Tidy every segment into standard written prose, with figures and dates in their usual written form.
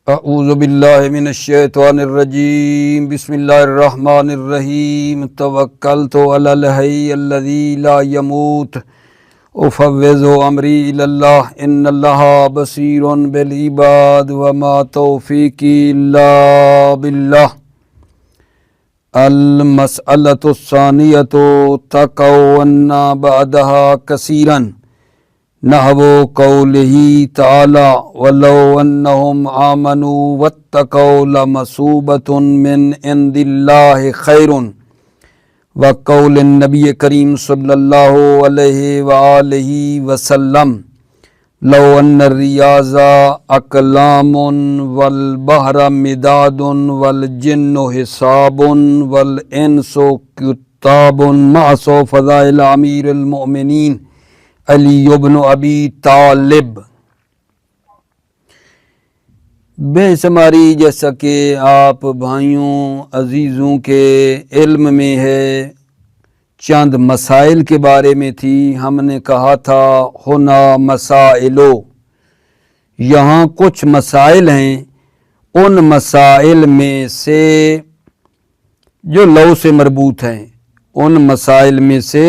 اعوذ باللہ من الشیطان الرجیم بسم اللہ الرحمن الرحیم توکلت علی الحی الذی لا يموت افوض امری الی اللہ ان اللہ بصیر بالعباد وما توفیقی الا باللہ المسألۃ الثانیۃ تقوّنا بعدها کثیرا نحو قولہ تعالی ولو انہم آمنوا واتقوا لمثوبۃ من عند اللہ خیر وقول النبی کریم صلی اللہ علیہ وآلہ وسلم لو ان الریاض اقلام والبحر مداد والجن حساب والانس کتاب مع فضائل امیر المؤمنین علی بن ابی طالب۔ بے شماری جیسا کہ آپ بھائیوں عزیزوں کے علم میں ہے، چند مسائل کے بارے میں تھی۔ ہم نے کہا تھا ہونا مسائلو، یہاں کچھ مسائل ہیں، ان مسائل میں سے جو لو سے مربوط ہیں، ان مسائل میں سے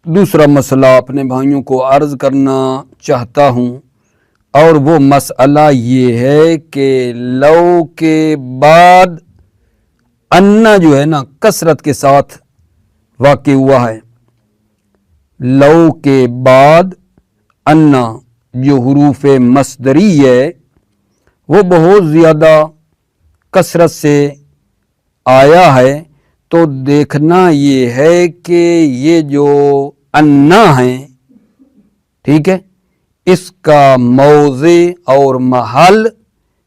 دوسرا مسئلہ اپنے بھائیوں کو عرض کرنا چاہتا ہوں، اور وہ مسئلہ یہ ہے کہ لو کے بعد انا جو ہے نا کثرت کے ساتھ واقع ہوا ہے۔ لو کے بعد انا جو حروف مصدری ہے وہ بہت زیادہ کثرت سے آیا ہے، تو دیکھنا یہ ہے کہ یہ جو انا ہیں، ٹھیک ہے، اس کا موضع اور محل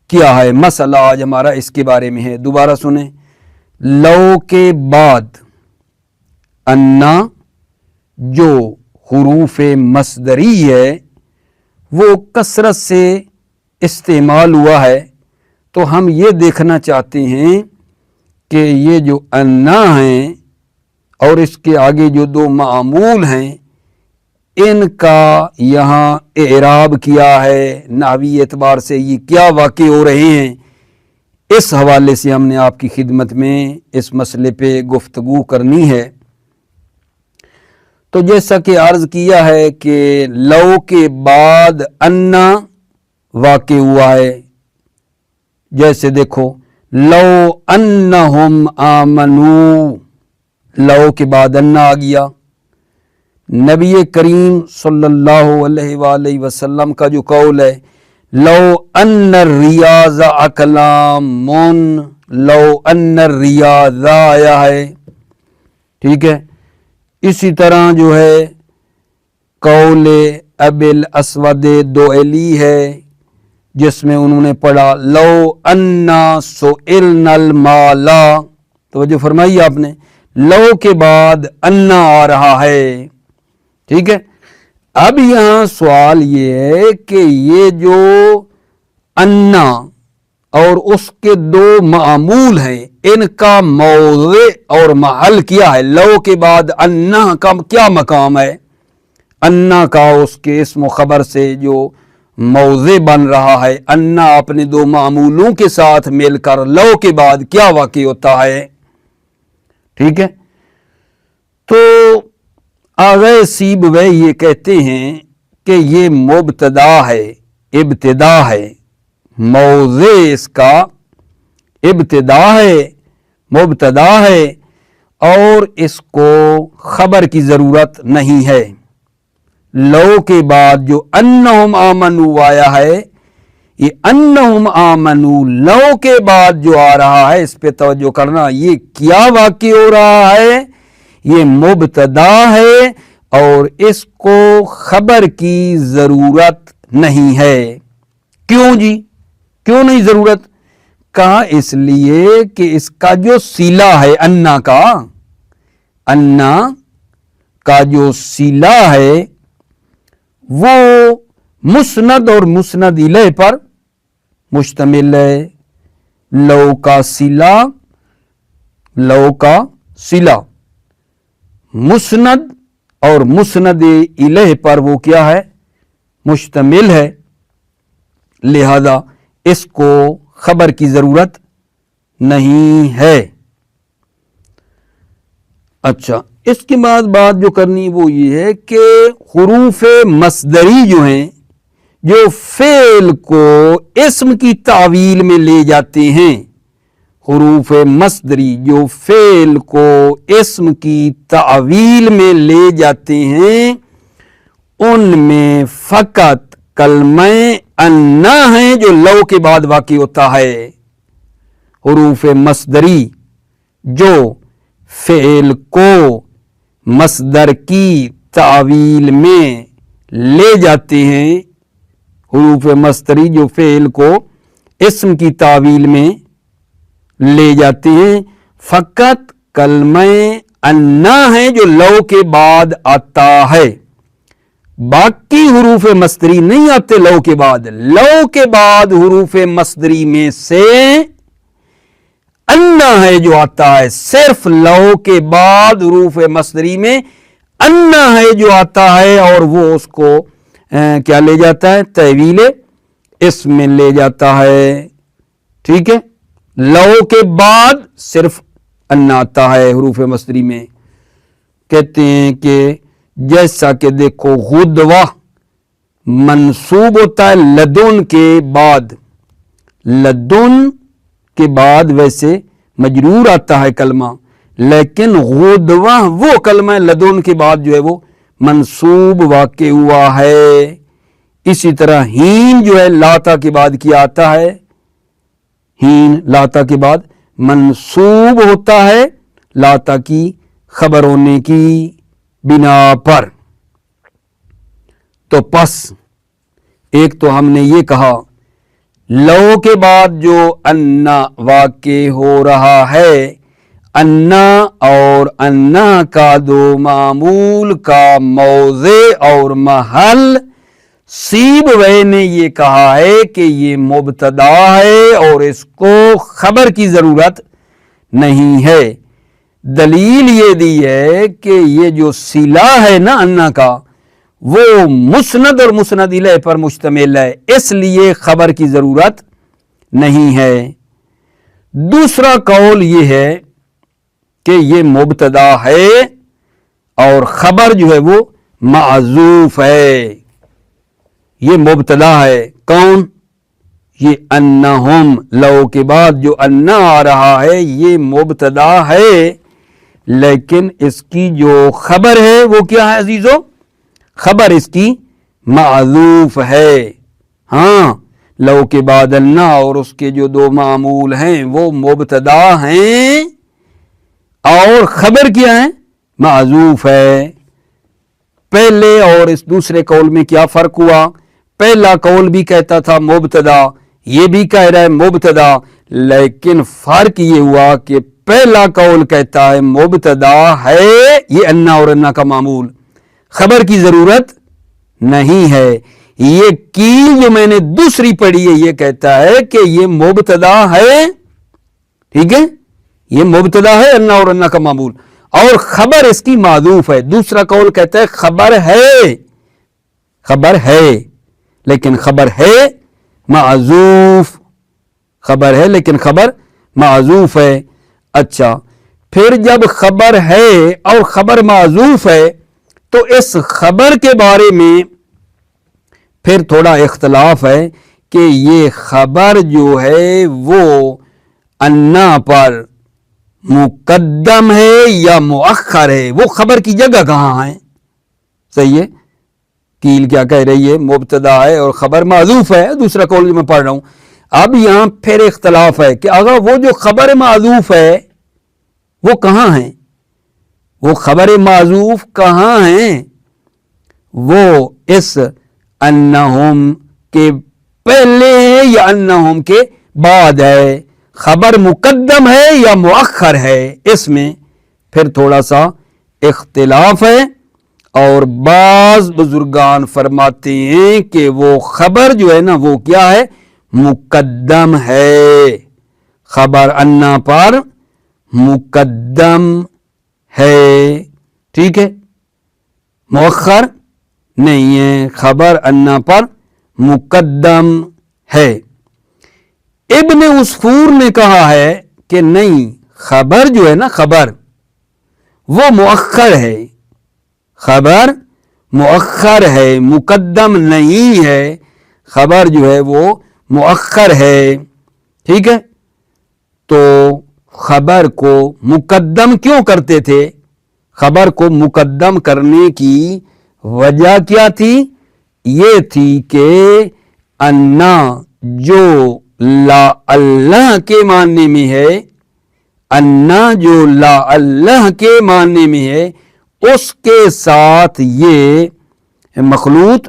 کیا ہے۔ مسئلہ آج ہمارا اس کے بارے میں ہے۔ دوبارہ سنیں، لو کے بعد انا جو حروف مصدری ہے وہ کثرت سے استعمال ہوا ہے، تو ہم یہ دیکھنا چاہتے ہیں کہ یہ جو انا ہیں اور اس کے آگے جو دو معمول ہیں، ان کا یہاں اعراب کیا ہے، نحوی اعتبار سے یہ کیا واقع ہو رہے ہیں، اس حوالے سے ہم نے آپ کی خدمت میں اس مسئلے پہ گفتگو کرنی ہے۔ تو جیسا کہ عرض کیا ہے کہ لو کے بعد انا واقع ہوا ہے، جیسے دیکھو لو انہم آمنو، لو کے بعد انا آ گیا۔ نبی کریم صلی اللہ علیہ وآلہ وسلم کا جو قول ہے لو ان الریاض اقلام، لو ان الریاض آیا ہے، ٹھیک ہے۔ اسی طرح جو ہے قول ابی الاسود دوئلی ہے، جس میں انہوں نے پڑھا لو انا سئلنا المال، توجہ فرمائی آپ نے، لو کے بعد انا آ رہا ہے، ٹھیک ہے۔ اب یہاں سوال یہ ہے کہ یہ جو انا اور اس کے دو معمول ہیں، ان کا موضع اور محل کیا ہے؟ لو کے بعد انا کا کیا مقام ہے؟ انا کا اس کے اسم و خبر سے جو موضع بن رہا ہے، انا اپنے دو معمولوں کے ساتھ مل کر لو کے بعد کیا واقع ہوتا ہے، ٹھیک ہے۔ تو آغا سیب وہ یہ کہتے ہیں کہ یہ مبتدا ہے، ابتدا ہے، موضع اس کا ابتدا ہے، مبتدا ہے، اور اس کو خبر کی ضرورت نہیں ہے۔ لو کے بعد جو انہم آمنو آیا ہے، یہ انہم آمنو لو کے بعد جو آ رہا ہے، اس پہ توجہ کرنا، یہ کیا واقع ہو رہا ہے؟ یہ مبتدا ہے اور اس کو خبر کی ضرورت نہیں ہے۔ کیوں جی؟ کیوں نہیں ضرورت؟ کہا اس لیے کہ اس کا جو صلہ ہے انا کا جو صلہ ہے وہ مسند اور مسند الیہ پر مشتمل ہے۔ لو کا صلہ مسند اور مسند الیہ پر وہ کیا ہے؟ مشتمل ہے۔ لہذا اس کو خبر کی ضرورت نہیں ہے۔ اچھا، اس کے بعد بات جو کرنی وہ یہ ہے کہ حروف مصدری جو ہیں جو فعل کو اسم کی تعویل میں لے جاتے ہیں، حروف مصدری جو فعل کو اسم کی تعویل میں لے جاتے ہیں ان میں فقط کلمہ انا ہے جو لو کے بعد واقع ہوتا ہے۔ حروف مصدری جو فعل کو مصدر کی تعویل میں لے جاتے ہیں، حروف مصدری جو فعل کو اسم کی تعویل میں لے جاتے ہیں فقط کلمہ انا ہے جو لو کے بعد آتا ہے، باقی حروف مصدری نہیں آتے لو کے بعد۔ لو کے بعد حروف مصدری میں سے انا ہے جو آتا ہے، صرف لو کے بعد حروف مصدری میں انا ہے جو آتا ہے، اور وہ اس کو کیا لے جاتا ہے؟ تعویل اسم میں لے جاتا ہے۔ ٹھیک ہے، لو کے بعد صرف انا آتا ہے حروف مصدری میں۔ کہتے ہیں کہ جیسا کہ دیکھو غدوہ منصوب ہوتا ہے لدن کے بعد، لدن کے بعد ویسے مجرور آتا ہے کلمہ، لیکن غدوہ وہ کلمہ لدن کے بعد جو ہے وہ منصوب واقع ہوا ہے۔ اسی طرح ہین جو ہے لاتا کے بعد کیا آتا ہے؟ ہین لاتا کے بعد منصوب ہوتا ہے لاتا کی خبر ہونے کی بنا پر۔ تو پس ایک تو ہم نے یہ کہا لو کے بعد جو انا واقع ہو رہا ہے، انا اور انا کا دو معمول کا موضع اور محل سیبویہ نے یہ کہا ہے کہ یہ مبتدا ہے اور اس کو خبر کی ضرورت نہیں ہے۔ دلیل یہ دی ہے کہ یہ جو صلہ ہے نا انا کا وہ مسند اور مسند الیہ پر مشتمل ہے، اس لیے خبر کی ضرورت نہیں ہے۔ دوسرا قول یہ ہے کہ یہ مبتدا ہے اور خبر جو ہے وہ معذوف ہے۔ یہ مبتدا ہے کون؟ یہ انہم، لو کے بعد جو انا آ رہا ہے یہ مبتدا ہے، لیکن اس کی جو خبر ہے وہ کیا ہے عزیزو؟ خبر اس کی معذوف ہے۔ ہاں، لو کے بعد انا اور اس کے جو دو معمول ہیں وہ مبتدا ہیں اور خبر کیا ہے؟ معذوف ہے۔ پہلے اور اس دوسرے قول میں کیا فرق ہوا؟ پہلا قول بھی کہتا تھا مبتدا، یہ بھی کہہ رہا ہے مبتدا، لیکن فرق یہ ہوا کہ پہلا قول کہتا ہے مبتدا ہے یہ انا اور انا کا معمول، خبر کی ضرورت نہیں ہے۔ یہ کیل جو میں نے دوسری پڑھی ہے یہ کہتا ہے کہ یہ مبتدا ہے، ٹھیک ہے، یہ مبتدا ہے انا اور انا کا معمول اور خبر اس کی معذوف ہے۔ دوسرا قول کہتا ہے خبر ہے، خبر ہے لیکن خبر ہے معذوف، خبر ہے لیکن خبر معذوف ہے۔ اچھا، پھر جب خبر ہے اور خبر معذوف ہے تو اس خبر کے بارے میں پھر تھوڑا اختلاف ہے کہ یہ خبر جو ہے وہ انا پر مقدم ہے یا مؤخر ہے، وہ خبر کی جگہ کہاں ہے؟ صحیح ہے، کیل کیا کہہ رہی ہے؟ مبتدا ہے اور خبر معذوف ہے، دوسرا قول جو میں پڑھ رہا ہوں۔ اب یہاں پھر اختلاف ہے کہ اگر وہ جو خبر معذوف ہے وہ کہاں ہے؟ وہ خبر معذوف کہاں ہیں؟ وہ اس انہم کے پہلے ہے یا انہم کے بعد ہے؟ خبر مقدم ہے یا مؤخر ہے؟ اس میں پھر تھوڑا سا اختلاف ہے اور بعض بزرگان فرماتے ہیں کہ وہ خبر جو ہے نا وہ کیا ہے؟ مقدم ہے، خبر انا پر مقدم ہے، ٹھیک ہے، مؤخر نہیں ہے، خبر انا پر مقدم ہے۔ ابن عصفور نے کہا ہے کہ نہیں، خبر جو ہے نا، خبر وہ مؤخر ہے، خبر مؤخر ہے، مقدم نہیں ہے، خبر جو ہے وہ مؤخر ہے، ٹھیک ہے۔ تو خبر کو مقدم کیوں کرتے تھے؟ خبر کو مقدم کرنے کی وجہ کیا تھی؟ یہ تھی کہ انا جو لا اللہ کے معنی میں ہے، انا جو لا اللہ کے معنی میں ہے، اس کے ساتھ یہ مخلوط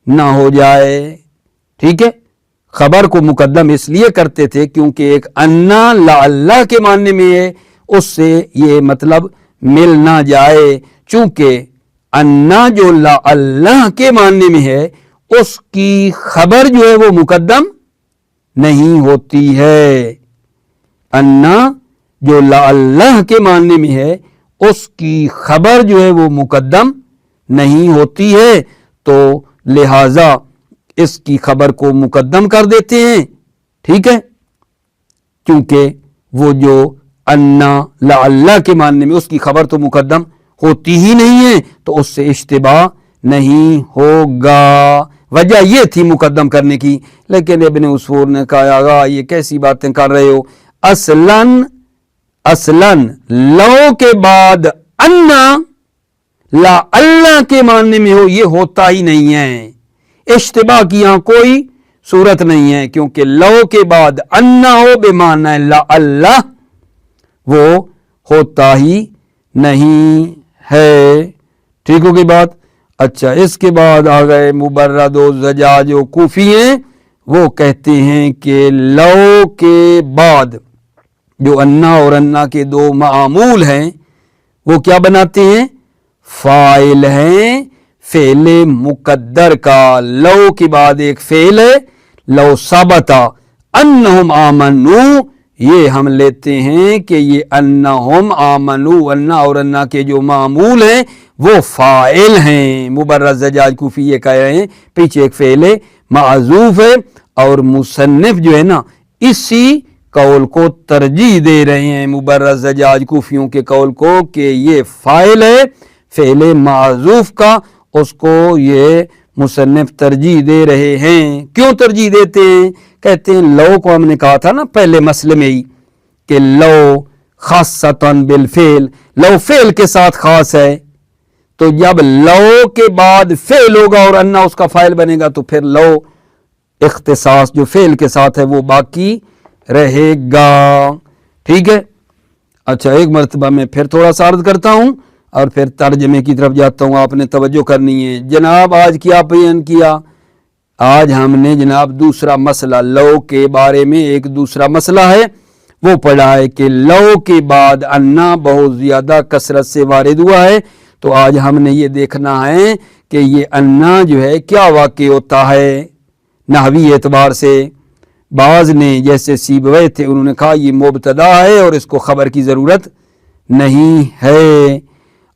نہ ہو جائے، ٹھیک ہے۔ خبر کو مقدم اس لیے کرتے تھے کیونکہ ایک انا لا اللہ کے معنی میں ہے، اس سے یہ مطلب مل نہ جائے، چونکہ انا جو لا اللہ کے معنی میں ہے اس کی خبر جو ہے وہ مقدم نہیں ہوتی ہے، انا جو لا اللہ کے معنی میں ہے اس کی خبر جو ہے وہ مقدم نہیں ہوتی ہے، تو لہذا اس کی خبر کو مقدم کر دیتے ہیں، ٹھیک ہے، کیونکہ وہ جو انا لا اللہ کے معنی میں اس کی خبر تو مقدم ہوتی ہی نہیں ہے، تو اس سے اشتباہ نہیں ہوگا، وجہ یہ تھی مقدم کرنے کی۔ لیکن ابن عصفور نے کہا یہ کیسی باتیں کر رہے ہو، اصلاً لو کے بعد انا لا اللہ کے معنی میں ہو، یہ ہوتا ہی نہیں ہے، اشتباہ کی یہاں کوئی صورت نہیں ہے، کیونکہ لو کے بعد انا ہو بے معنی لا اللہ، وہ ہوتا ہی نہیں ہے، ٹھیک ہوگی بات۔ اچھا، اس کے بعد آ گئے مبرد و زجاج و کوفی ہیں، وہ کہتے ہیں کہ لو کے بعد جو انا اور انا کے دو معمول ہیں وہ کیا بناتے ہیں؟ فاعل ہیں فعل مقدر کا۔ لو کے بعد ایک فعل ہے، لو ثبتا انہم آمنو، یہ ہم لیتے ہیں کہ یہ انہم آمنو، انا اور انا کے جو معمول ہیں وہ فاعل ہیں۔ مبرد زجاج کوفی یہ کہہ رہے ہیں پیچھے ایک فعل معذوف ہے، اور مصنف جو ہے نا اسی قول کو ترجیح دے رہے ہیں، مبرد زجاج کوفیوں کے قول کو، کہ یہ فاعل ہے فعل معذوف کا، اس کو یہ مصنف ترجیح دے رہے ہیں۔ کیوں ترجیح دیتے ہیں؟ کہتے ہیں لو کو ہم نے کہا تھا نا پہلے مسئلے میں ہی کہ لو خاصتاً بالفعل، لو فعل کے ساتھ خاص ہے، تو جب لو کے بعد فعل ہوگا اور انا اس کا فاعل بنے گا تو پھر لو اختصاص جو فعل کے ساتھ ہے وہ باقی رہے گا، ٹھیک ہے۔ اچھا، ایک مرتبہ میں پھر تھوڑا سا عرض کرتا ہوں اور پھر ترجمے کی طرف جاتا ہوں، آپ نے توجہ کرنی ہے جناب۔ آج کیا بیان کیا؟ آج ہم نے جناب دوسرا مسئلہ، لو کے بارے میں ایک دوسرا مسئلہ ہے وہ پڑھا ہے کہ لو کے بعد انا بہت زیادہ کثرت سے وارد ہوا ہے، تو آج ہم نے یہ دیکھنا ہے کہ یہ انا جو ہے کیا واقع ہوتا ہے نحوی اعتبار سے۔ بعض نے جیسے سیبویہ تھے انہوں نے کہا یہ مبتدا ہے اور اس کو خبر کی ضرورت نہیں ہے،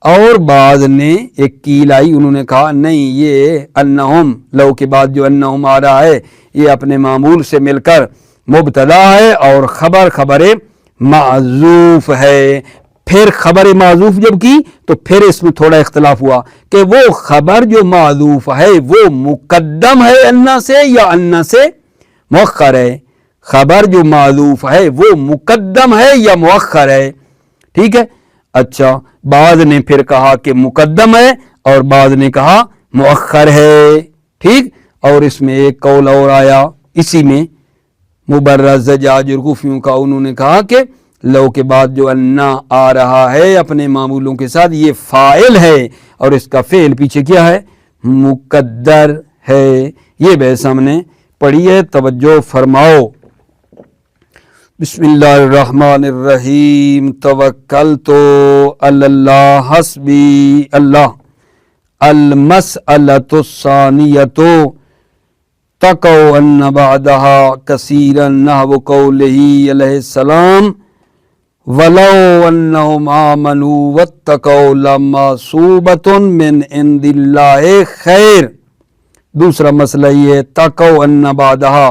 اور بعض نے ایک کیل آئی انہوں نے کہا نہیں، یہ انہم، لو کے بعد جو انہم آ رہا ہے یہ اپنے معمول سے مل کر مبتدا ہے اور خبر معذوف ہے۔ پھر خبر معذوف جب کی تو پھر اس میں تھوڑا اختلاف ہوا کہ وہ خبر جو معذوف ہے وہ مقدم ہے انا سے یا انا سے مؤخر ہے، خبر جو معذوف ہے وہ مقدم ہے یا مؤخر ہے، ٹھیک ہے۔ اچھا، بعض نے پھر کہا کہ مقدم ہے اور بعض نے کہا مؤخر ہے، ٹھیک، اور اس میں ایک قول اور آیا اسی میں مبرد زجاج اور کوفیوں کا، انہوں نے کہا کہ لو کے بعد جو انا آ رہا ہے اپنے معمولوں کے ساتھ یہ فاعل ہے اور اس کا فعل پیچھے کیا ہے؟ مقدر ہے۔ یہ بحث ہم نے پڑھی ہے، توجہ فرماؤ۔ بسم اللہ الرحمن الرحیم، توکلت علی اللہ حسبی اللہ۔ المسألۃ الثانیۃ تقع ان بعدها کثیرا نحو قولہ علیہ السلام ولو انہم آمنوا واتقوا لمثوبۃ من عند اللہ خیر۔ دوسرا مسئلہ یہ تقع ان بعدها،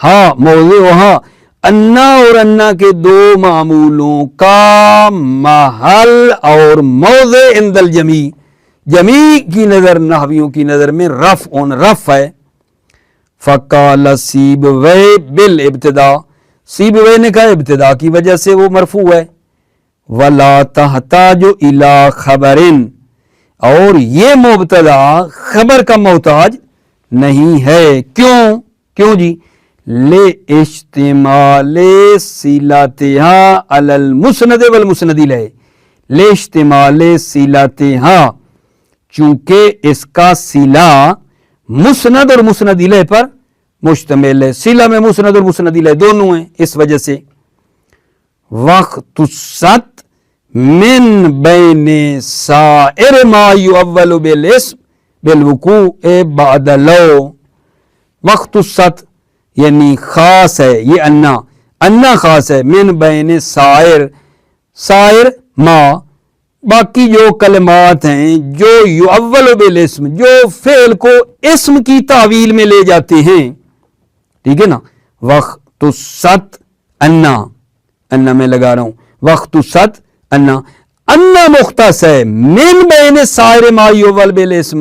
ہاں موضعها انا اور انا کے دو معمولوں کا محل اور موضع عند الجمیع، جمیع کی نظر، نحویوں کی نظر میں رفع ہے۔ فقال سیبویہ بالابتداء، سیبویہ نے کہا ابتدا کی وجہ سے وہ مرفوع ہے۔ ولا تحتاج الی خبر، اور یہ مبتدا خبر کا محتاج نہیں ہے۔ کیوں جی؟ لاشتمال صلتها علی المسند والمسند الیہ، لاشتمال صلتها، چونکہ اس کا صلہ مسند اور مسند الیہ پر مشتمل ہے، صلہ میں مسند اور مسند الیہ دونوں ہیں، اس وجہ سے۔ واختصت من بین سائر ما یؤول بالاسم بالوقوع بعد لو، واختصت یعنی خاص ہے یہ انا خاص ہے، من بین سائر ما، باقی جو کلمات ہیں جو یؤول بالاسم، جو فعل کو اسم کی تعویل میں لے جاتے ہیں، ٹھیک ہے نا۔ واختصت انا میں لگا رہا ہوں، واختصت انا مختص ہے من بین سائر ما یؤول بالاسم،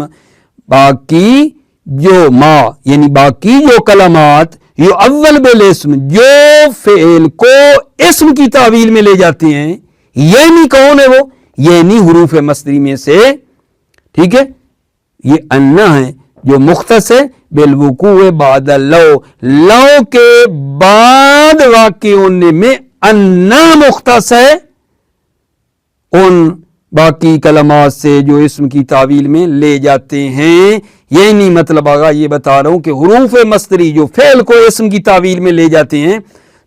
باقی جو ما یعنی باقی جو کلمات یؤول بالاسم جو فعل کو اسم کی تعویل میں لے جاتے ہیں، یعنی کون ہے وہ؟ یعنی حروف مصدری میں سے، ٹھیک ہے، یہ انا ہے جو مختص ہے بالوقوع بعد لو کے بعد واقع ہونے میں انا مختص ہے ان باقی کلمات سے جو اسم کی تعویل میں لے جاتے ہیں۔ یعنی مطلب آگا یہ بتا رہا ہوں کہ حروف مصدری جو فعل کو اسم کی تعویل میں لے جاتے ہیں،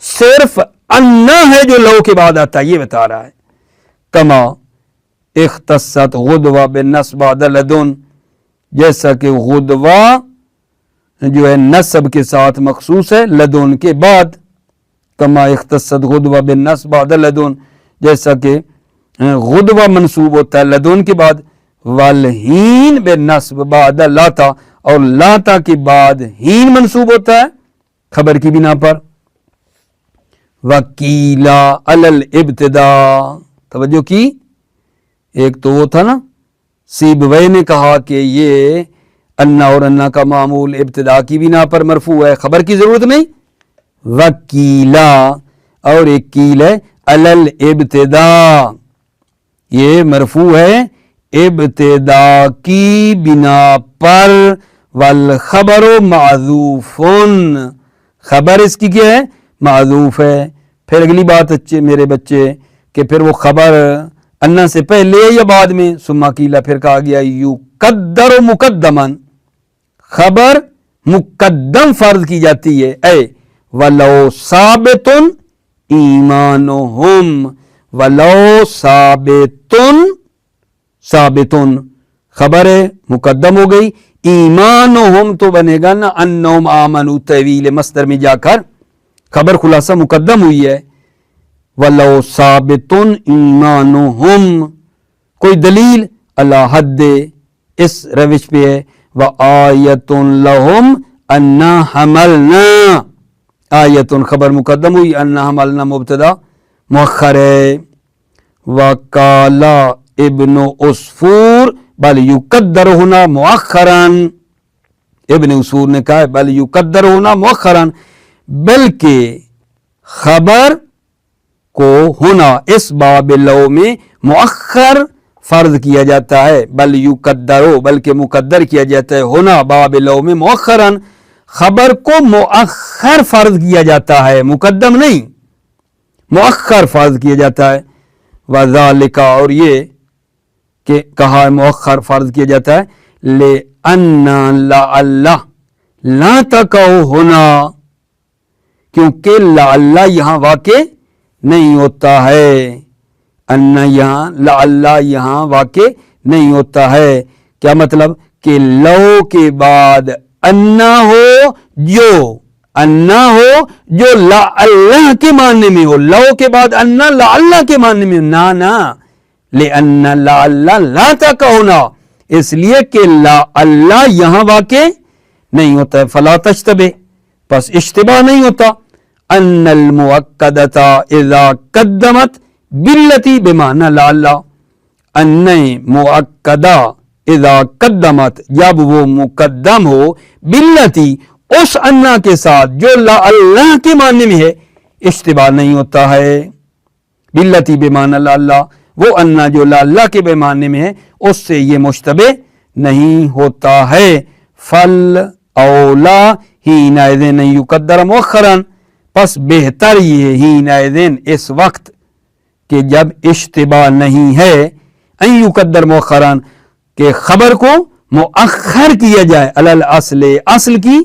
صرف انا ہے جو لو کے بعد آتا ہے، یہ بتا رہا ہے۔ کما اختصت غدوہ بالنصب بعد لدن، جیسا کہ غدوہ جو ہے نصب کے ساتھ مخصوص ہے لدن کے بعد۔ کما اختصت غدوہ بالنصب بعد لدن، جیسا کہ غدوہ منصوب ہوتا ہے لدن کے بعد، والہین بالنصب بعد لاتا، اور لاتا کے بعد ہین منصوب ہوتا ہے خبر کی بنا پر۔ وکیلا علی الابتداء، توجہ کی، ایک تو وہ تھا نا سیبویہ نے کہا کہ یہ انا اور انا کا معمول ابتدا کی بنا پر مرفوع ہے، خبر کی ضرورت نہیں۔ وکیلا، اور ایک کیل ہے علی الابتداء، یہ مرفوع ہے ابتدا کی بنا پر۔ والخبر معذوف، خبر اس کی کیا ہے؟ معذوف ہے۔ پھر اگلی بات میرے بچے کہ پھر وہ خبر انا سے پہلے یا بعد میں؟ ثم قیل، پھر کہا گیا یقدر مقدمن، خبر مقدم فرض کی جاتی ہے۔ اے ولو ثابت ایمانہم، ولو ثابتن خبر ہے مقدم ہو گئی، ایمانہم تو بنے گا نا انہم آمنوا، طویل مصدر میں جا کر خبر خلاصہ مقدم ہوئی ہے۔ ولو ثابتن ایمانہم، کوئی دلیل؟ اللہ حد اس روش پہ ہے۔ وآیۃ لہم انا حملنا، آیتن خبر مقدم ہوئی، انا حملنا مبتدا مؤخر ہے۔ وقالا ابن عصفور بل یقدر ہونا مؤخراً، ابن عصفور نے کہا ہے بل یقدر ہونا مؤخراً، بلکہ خبر کو ہونا اس باب لو میں مؤخر فرض کیا جاتا ہے، بل یقدرو بلکہ مقدر کیا جاتا ہے، ہونا باب لو میں مؤخراً، خبر کو مؤخر فرض کیا جاتا ہے، مقدم نہیں، مؤخر فرض کیا جاتا ہے۔ وذالک، اور یہ کہ کہا مؤخر فرض کیا جاتا ہے، لأن لعل، لا تقع ہونا، کیونکہ لعل یہاں واقع نہیں ہوتا ہے، ان یہاں لعل یہاں واقع نہیں ہوتا ہے۔ کیا مطلب؟ کہ لو کے بعد انا ہو جو لعل کے معنی میں ہو، لو کے بعد انا لعل کے معنی میں، نا لأن لعل لا تقع ہونا، اس لیے کہ لعل یہاں واقع نہیں ہوتا ہے۔ فلا تشتبہ، پس اشتباہ نہیں ہوتا. ان المؤکدۃ اذا قدمت باللتی بمعنی لعل، ان مؤکدہ اذا قدمت جب وہ مقدم ہو باللتی اس انا کے ساتھ جو لعل کے معنی میں ہے، اشتباہ نہیں ہوتا ہے. باللتی بمعنی لعل، وہ انا جو لعل کے بے معنی میں ہے اس سے یہ مشتبہ نہیں ہوتا ہے. فل اولا حینئذ ان یقدر مؤخرا، پس بہتر یہ ہے حینئذ اس وقت کہ جب اشتباہ نہیں ہے، ان یقدر مؤخرا کہ خبر کو مؤخر کیا جائے، علی الاصل اصل کی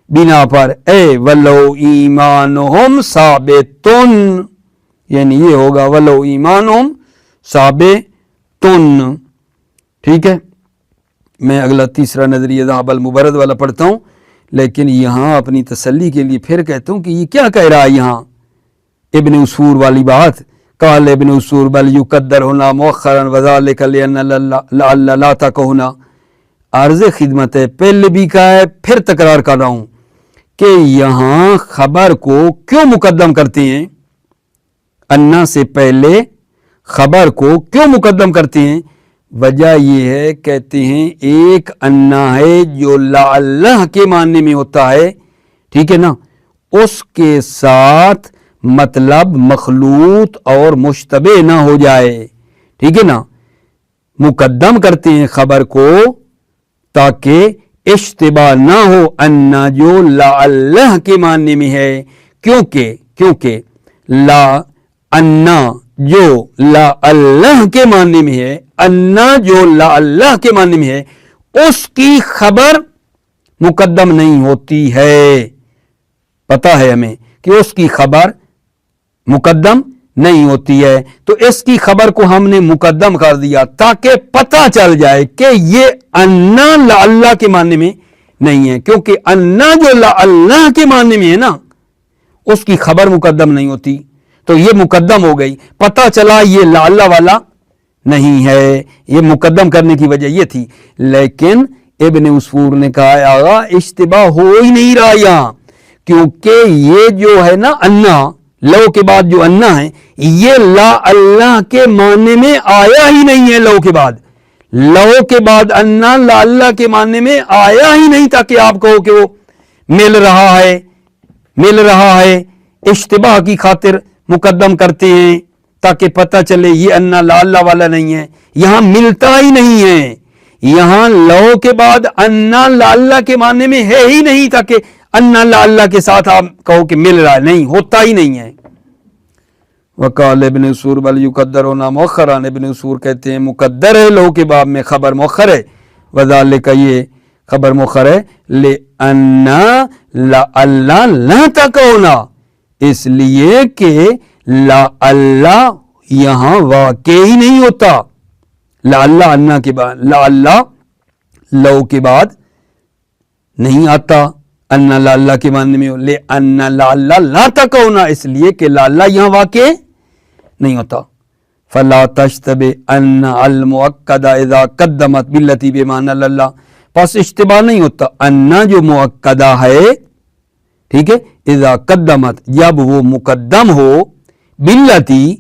بنا پر. اے ولو ایمانہم ثابتن، یعنی یہ ہوگا ولو ایمانہم ثابتن. ٹھیک ہے، میں اگلا تیسرا نظریہ ذهب المبرد والا پڑھتا ہوں، لیکن یہاں اپنی تسلی کے لیے پھر کہتا ہوں کہ یہ کیا کہہ رہا ہے یہاں ابن اصور والی بات. قال ابن اصور بل یقدر ہونا مؤخرا وذلک لان لعل لا تک ہونا. عرض خدمت ہے، پہلے بھی کہا ہے پھر تکرار کر رہا ہوں کہ یہاں خبر کو کیوں مقدم کرتے ہیں، انا سے پہلے خبر کو کیوں مقدم کرتے ہیں. وجہ یہ ہے، کہتے ہیں ایک انا ہے جو لعل کے معنی میں ہوتا ہے، ٹھیک ہے نا، اس کے ساتھ مطلب مخلوط اور مشتبہ نہ ہو جائے، ٹھیک ہے نا. مقدم کرتے ہیں خبر کو تاکہ اشتباہ نہ ہو انا جو لعل کے معنی میں ہے. کیونکہ لا انا جو لعل کے معنی میں ہے، انا جو لعل کے معنی میں ہے اس کی خبر مقدم نہیں ہوتی ہے. پتہ ہے ہمیں کہ اس کی خبر مقدم نہیں ہوتی ہے، تو اس کی خبر کو ہم نے مقدم کر دیا تاکہ پتہ چل جائے کہ یہ انا لعل کے معنی میں نہیں ہے. کیونکہ انا جو لعل کے معنی میں ہے نا اس کی خبر مقدم نہیں ہوتی، تو یہ مقدم ہو گئی، پتہ چلا یہ لعل والا نہیں ہے. یہ مقدم کرنے کی وجہ یہ تھی. لیکن ابن اصور نے کہا آغا اشتباہ ہو ہی نہیں رہا یہاں، کیونکہ یہ جو ہے نا انا، لو کے بعد جو انا ہے یہ لا اللہ کے معنی میں آیا ہی نہیں ہے. لو کے بعد انا لا اللہ کے معنی میں آیا ہی نہیں تاکہ آپ کہو کہ وہ مل رہا ہے. اشتباہ کی خاطر مقدم کرتے ہیں تاکہ پتہ چلے یہ انا لا اللہ والا نہیں ہے. یہاں ملتا ہی نہیں ہے، یہاں لو کے بعد انا لا اللہ کے معنی میں ہے ہی نہیں تاکہ انا لا اللہ کے ساتھ آپ کہو کہ مل رہا ہے، نہیں ہوتا ہی نہیں ہے. وقال ابن اصور بل یقدر ہونا مؤخرا، ابن اصور کہتے ہیں مقدر ہے لو کے باب میں، خبر مؤخر ہے. وذالک یہ خبر مؤخر ہے لأن لعل لا تکونا، اس لیے کہ لعل یہاں واقع ہی نہیں ہوتا. لعل انا کے بعد، لعل لو کے بعد نہیں آتا، انا لعل کے معنی میں لأن لعل لا تکونا، اس لیے کہ لعل یہاں واقع نہیں ہوتا. فلا تشتبه ان المؤکد اذا قدمت باللتی بمعنی لعل، پس اشتباہ نہیں ہوتا انا جو مؤکدہ ہے، ٹھیک ہے، اذا قدمت جب وہ مقدم ہو باللتی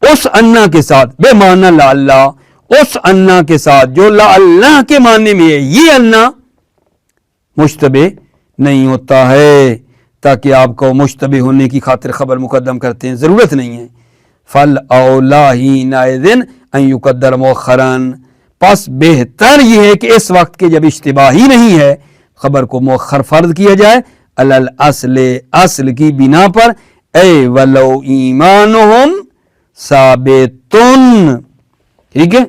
اس انا کے ساتھ بمعنی لعل، اس انا کے ساتھ جو لعل کے معنی میں ہے، یہ انا مشتبہ نہیں ہوتا ہے تاکہ آپ کو مشتبہ ہونے کی خاطر خبر مقدم کرتے ہیں، ضرورت نہیں ہے. فل اولا حینئذ ان یقدر مؤخرا، پس بہتر یہ ہے کہ اس وقت کے جب اشتباہ ہی نہیں ہے خبر کو مؤخر فرض کیا جائے علی الاصل، اصل کی بنا پر. اے ولو ایمانہم ثابتن، ٹھیک ہے،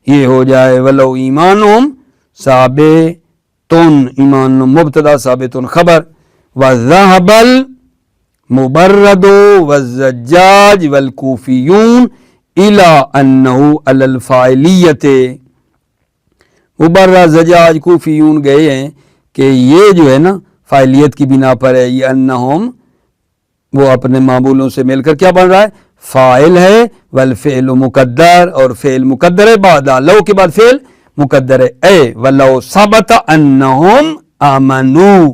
یہ ہو جائے ولو ایمانہم ثابتن، ایمان مبتدا ثابتن خبر. وذهب المبرد والزجاج والکوفیون الى انه علی الفاعلیت، مبرد زجاج کوفیون گئے ہیں کہ یہ جو ہے نا فاعلیت کی بنا پر ہے. یہ انہم وہ اپنے معمولوں سے مل کر کیا بن رہا ہے، فاعل ہے، والفعل مقدر، اور فعل مقدر ہے، بعد لو کے بعد فعل مقدر ہے. اے ولو ثبت انہم آمنو،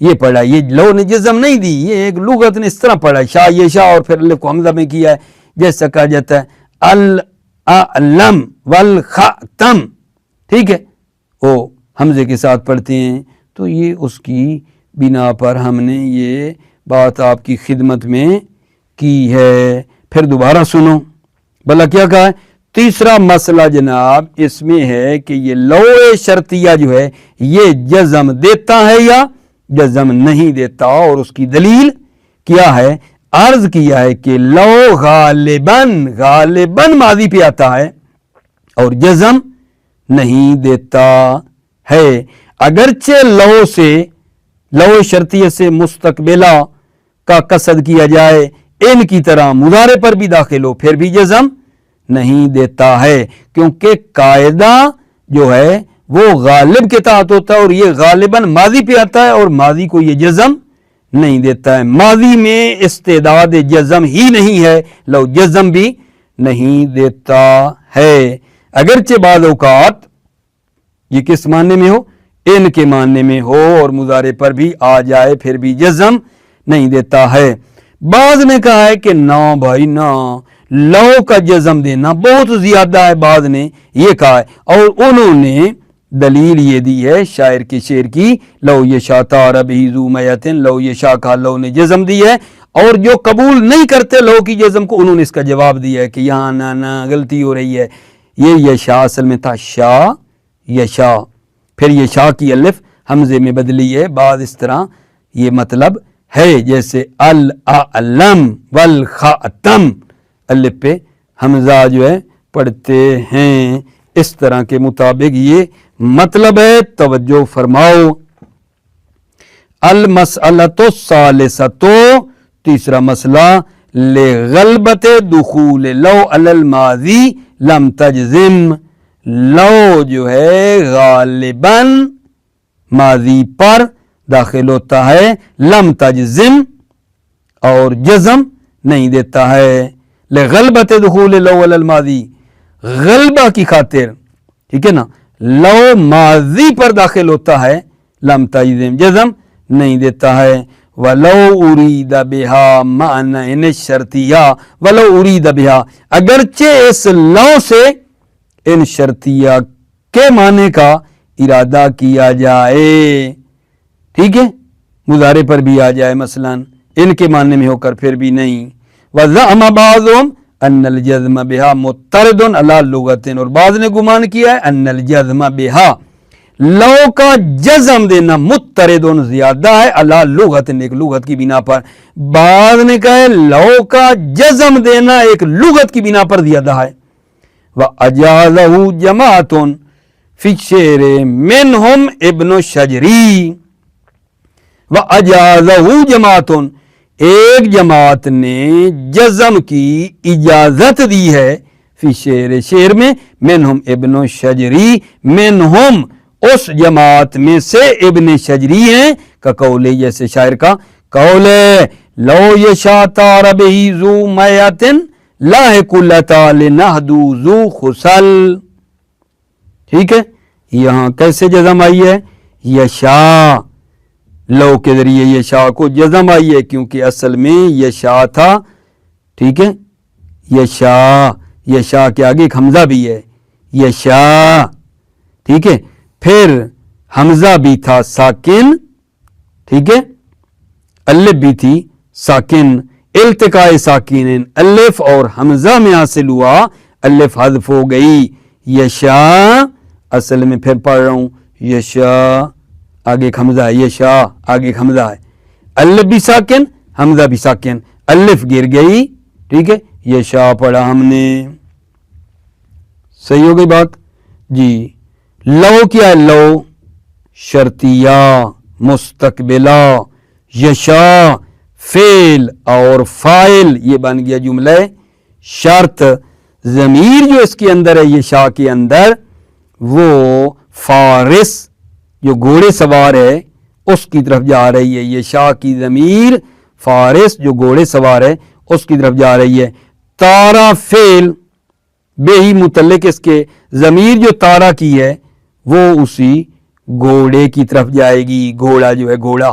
یہ پڑھا, یہ لو نے جزم نہیں دی, یہ ایک لغت نے اس طرح پڑھا شاہ یہ شاہ اور پھر الف کو حمزہ میں کیا ہے, جیسا کہا جاتا ہے العلم والختم, ٹھیک ہے, وہ حمزے کے ساتھ پڑھتے ہیں. تو یہ اس کی بنا پر ہم نے یہ بات آپ کی خدمت میں کی ہے. پھر دوبارہ سنو بھلا کیا کہا ہے. تیسرا مسئلہ جناب اس میں ہے کہ یہ لو شرطیہ جو ہے یہ جزم دیتا ہے یا جزم نہیں دیتا, اور اس کی دلیل کیا ہے. عرض کیا ہے کہ لو غالباً ماضی پہ آتا ہے اور جزم نہیں دیتا ہے. اگرچہ لو شرطیہ سے مستقبلہ کا قصد کیا جائے ان کی طرح مضارع پر بھی داخل ہو پھر بھی جزم نہیں دیتا ہے, کیونکہ قاعدہ جو ہے وہ غالب کے تحت ہوتا ہے اور یہ غالباً ماضی پہ آتا ہے اور ماضی کو یہ جزم نہیں دیتا ہے. ماضی میں استعداد جزم ہی نہیں ہے, لو جزم بھی نہیں دیتا ہے. اگرچہ بعض اوقات یہ کس معنی میں ہو, ان کے معنی میں ہو اور مضارع پر بھی آ جائے پھر بھی جزم نہیں دیتا ہے. بعض نے کہا ہے کہ نہ بھائی نہ, لو کا جزم دینا بہت زیادہ ہے, بعض نے یہ کہا ہے اور انہوں نے دلیل یہ دی ہے شاعر کے شعر کی, لو یشاء طار بہ ذو میتن, لو یشاء کا لو نے جزم دی ہے, اور جو قبول نہیں کرتے لو کی جزم کو انہوں نے اس کا جواب دیا ہے کہ یہاں نہ غلطی ہو رہی ہے, یہ یشاء اصل میں تھا شاء یشاء, پھر یہ شاء کی الف حمزے میں بدلی ہے. بعض اس طرح یہ مطلب ہے جیسے العلم والختم الف پہ حمزہ جو ہے پڑھتے ہیں, اس طرح کے مطابق یہ مطلب ہے. توجہ فرماؤ. المسئلۃ الثالثۃ, تیسرا مسئلہ, لغلبۃ دخول لو علی الماضی لم تجزم, لو جو ہے غالباً ماضی پر داخل ہوتا ہے, لم تجزم اور جزم نہیں دیتا ہے. لغلبۃ دخول لو علی الماضی, غلبہ کی خاطر, ٹھیک ہے نا, لو ماضی پر داخل ہوتا ہے, لم تجزم جزم نہیں دیتا ہے. وَلَوْ أُرِيدَ بِهَا مَعْنَى الشَّرْطِيَّةِ وَلَوْ أُرِيدَ بِهَا, اگرچہ اس لو سے ان شرطیہ کے معنی کا ارادہ کیا جائے, ٹھیک ہے, مضارع پر بھی آ جائے مثلا ان کے معنی میں ہو کر پھر بھی نہیں. وَزَعَمَ بَعْضُهُمْ أَنَّ الْجَزْمَ بِهَا مُتَّرِدٌ عَلَى اللُّغَةٍ, اور بعض نے گمان کیا ہے أَنَّ الْجَزْمَ بِهَا, لو کا جزم دینا متردن زیادہ ہے, علی لغت ایک لغت کی بنا پر. بعض نے کہا ہے لو کا جزم دینا ایک لغت کی بنا پر زیادہ ہے. وَأَجَازَهُ جَمَاعَةٌ فِي الشِّعْرِ مِنْهُمْ ابن الشجری, وَأَجَازَهُ جَمَاعَةٌ, ایک جماعت نے جزم کی اجازت دی ہے, فی الشِّعْرِ شعر میں, منہم ابن الشجری, منہم اس جماعت میں سے ابن شجری ہیں, کا قول جیسے شاعر کا قول ہے, لو یشاء طار بہ ذو میتن لاحق لطال نہدو ذو خسل, ٹھیک ہے. یہاں کیسے جزم آئی ہے, یشاء, لو کے ذریعے یشاء کو جزم آئی ہے کیونکہ اصل میں یشاء تھا, ٹھیک ہے, یشاء کے آگے ایک حمزہ بھی ہے, یشاء, ٹھیک ہے, پھر حمزہ بھی تھا ساکن, ٹھیک ہے, الف بھی تھی ساکن, التقاء ساکن الف اور حمزہ میں حاصل ہوا, الف حذف ہو گئی, یشاء, اصل میں پھر پڑھ رہا ہوں, یشاء آگے ایک حمزہ ہے, یشاء آگے ایک حمزہ ہے, الف بھی ساکن حمزہ بھی ساکن, الف گر گئی, ٹھیک ہے, یشاء پڑھا ہم نے. صحیح ہو گئی بات جی. لو کیا ہے, لو شرطیہ مستقبلہ, یشاء فعل اور فاعل, یہ بن گیا جملہ شرط. ضمیر جو اس کے اندر ہے یشاء کے اندر, وہ فارس جو گھوڑے سوار ہے اس کی طرف جا رہی ہے. یشاء کی ضمیر فارس جو گھوڑے سوار ہے اس کی طرف جا رہی ہے. تارا فعل بے ہی متعلق اس کے, ضمیر جو تارا کی ہے وہ اسی گھوڑے کی طرف جائے گی, گھوڑا جو ہے گھوڑا,